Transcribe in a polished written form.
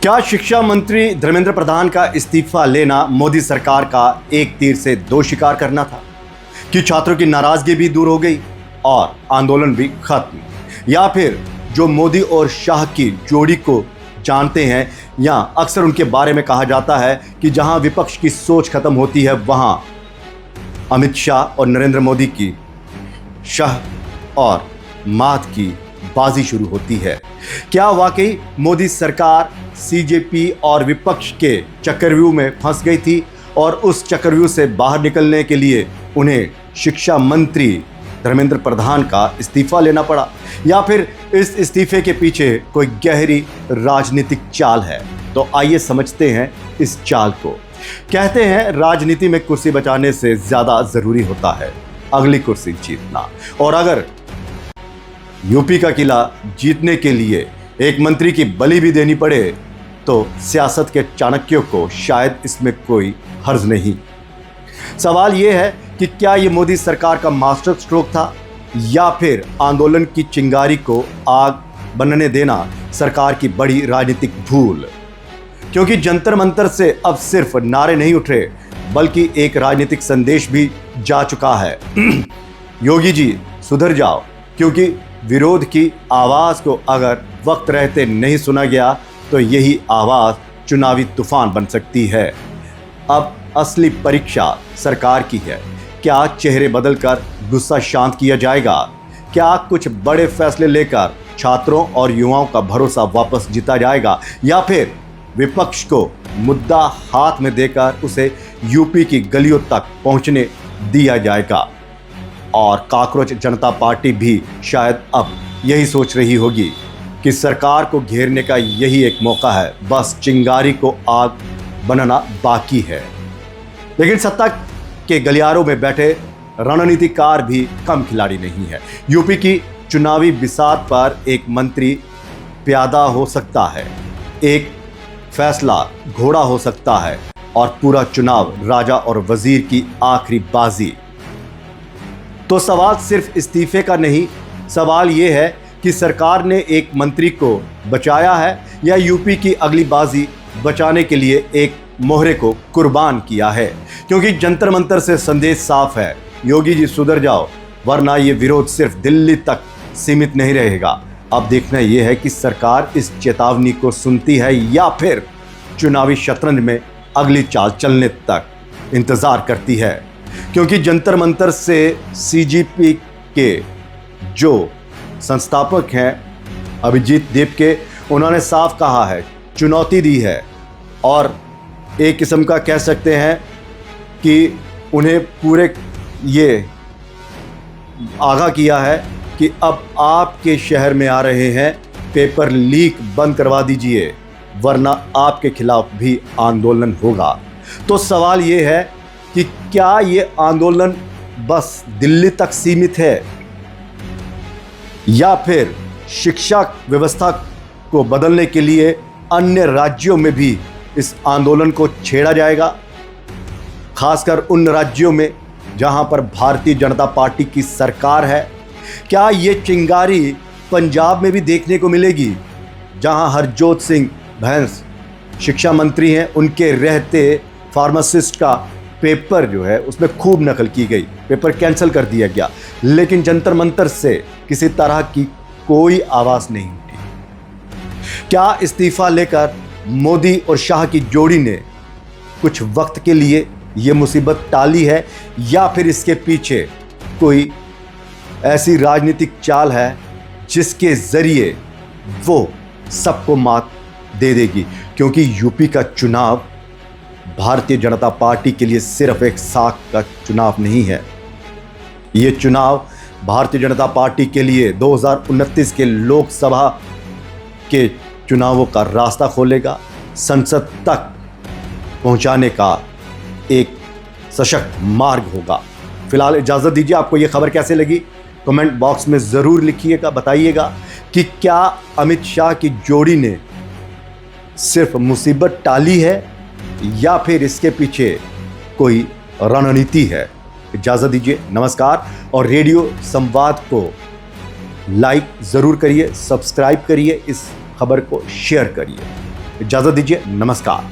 क्या शिक्षा मंत्री धर्मेंद्र प्रधान का इस्तीफा लेना मोदी सरकार का एक तीर से दो शिकार करना था कि छात्रों की नाराजगी भी दूर हो गई और आंदोलन भी खत्म, या फिर जो मोदी और शाह की जोड़ी को जानते हैं या अक्सर उनके बारे में कहा जाता है कि जहां विपक्ष की सोच खत्म होती है वहां अमित शाह और नरेंद्र मोदी की शाह और मात की बाजी शुरू होती है। क्या वाकई मोदी सरकार सीजेपी और विपक्ष के चक्रव्यूह में फंस गई थी और उस चक्रव्यूह से बाहर निकलने के लिए उन्हें शिक्षा मंत्री धर्मेंद्र प्रधान का इस्तीफा लेना पड़ा, या फिर इस इस्तीफे के पीछे कोई गहरी राजनीतिक चाल है? तो आइए समझते हैं इस चाल को। कहते हैं राजनीति में कुर्सी बचाने से ज्यादा जरूरी होता है अगली कुर्सी जीतना, और अगर यूपी का किला जीतने के लिए एक मंत्री की बलि भी देनी पड़े तो सियासत के चाणक्यों को शायद इसमें कोई हर्ज नहीं। सवाल यह है कि क्या ये मोदी सरकार का मास्टर स्ट्रोक था या फिर आंदोलन की चिंगारी को आग बनने देना सरकार की बड़ी राजनीतिक भूल? क्योंकि जंतर मंतर से अब सिर्फ नारे नहीं उठ रहे बल्कि एक राजनीतिक संदेश भी जा चुका है। योगी जी सुधर जाओ, क्योंकि विरोध की आवाज को अगर वक्त रहते नहीं सुना गया तो यही आवाज चुनावी तूफान बन सकती है। अब असली परीक्षा सरकार की है। क्या चेहरे बदलकर गुस्सा शांत किया जाएगा? क्या कुछ बड़े फैसले लेकर छात्रों और युवाओं का भरोसा वापस जीता जाएगा, या फिर विपक्ष को मुद्दा हाथ में देकर उसे यूपी की गलियों तक पहुंचने दिया जाएगा? और काकरोच जनता पार्टी भी शायद अब यही सोच रही होगी कि सरकार को घेरने का यही एक मौका है, बस चिंगारी को आग बनना बाकी है। लेकिन सत्ता के गलियारों में बैठे रणनीतिकार भी कम खिलाड़ी नहीं है। यूपी की चुनावी बिसात पर एक मंत्री प्यादा हो सकता है, एक फैसला घोड़ा हो सकता है और पूरा चुनाव राजा और वजीर की आखिरी बाजी। तो सवाल सिर्फ इस्तीफे का नहीं, सवाल यह है कि सरकार ने एक मंत्री को बचाया है या यूपी की अगली बाजी बचाने के लिए एक मोहरे को कुर्बान किया है। क्योंकि जंतर मंतर से संदेश साफ है, योगी जी सुधर जाओ, वरना ये विरोध सिर्फ दिल्ली तक सीमित नहीं रहेगा। अब देखना यह है कि सरकार इस चेतावनी को सुनती है या फिर चुनावी शतरंज में अगली चाल चलने तक इंतजार करती है। क्योंकि जंतर मंतर से सीजेपी के जो संस्थापक हैं अभिजीत देव के, उन्होंने साफ कहा है, चुनौती दी है और एक किस्म का कह सकते हैं कि उन्हें पूरे ये आगाह किया है कि अब आपके शहर में आ रहे हैं पेपर लीक बंद करवा दीजिए, वरना आपके खिलाफ भी आंदोलन होगा। तो सवाल ये है कि क्या ये आंदोलन बस दिल्ली तक सीमित है या फिर शिक्षा व्यवस्था को बदलने के लिए अन्य राज्यों में भी इस आंदोलन को छेड़ा जाएगा, खासकर उन राज्यों में जहां पर भारतीय जनता पार्टी की सरकार है? क्या ये चिंगारी पंजाब में भी देखने को मिलेगी, जहां हरजोत सिंह भैंस शिक्षा मंत्री हैं, उनके रहते फार्मासिस्ट का पेपर जो है उसमें खूब नकल की गई, पेपर कैंसिल कर दिया गया, लेकिन जंतर मंतर से किसी तरह की कोई आवाज नहीं उठी? क्या इस्तीफा लेकर मोदी और शाह की जोड़ी ने कुछ वक्त के लिए ये मुसीबत टाली है, या फिर इसके पीछे कोई ऐसी राजनीतिक चाल है जिसके जरिए वो सबको मात दे देगी? क्योंकि यूपी का चुनाव भारतीय जनता पार्टी के लिए सिर्फ एक साख का चुनाव नहीं है। ये चुनाव भारतीय जनता पार्टी के लिए 2029 के लोकसभा के चुनावों का रास्ता खोलेगा, संसद तक पहुंचाने का एक सशक्त मार्ग होगा। फिलहाल इजाज़त दीजिए। आपको ये खबर कैसे लगी कमेंट बॉक्स में ज़रूर लिखिएगा, बताइएगा कि क्या अमित शाह की जोड़ी ने सिर्फ मुसीबत टाली है या फिर इसके पीछे कोई रणनीति है। इजाज़त दीजिए, नमस्कार। और रेडियो संवाद को लाइक ज़रूर करिए, सब्सक्राइब करिए, इस खबर को शेयर करिए। इजाजत दीजिए, नमस्कार।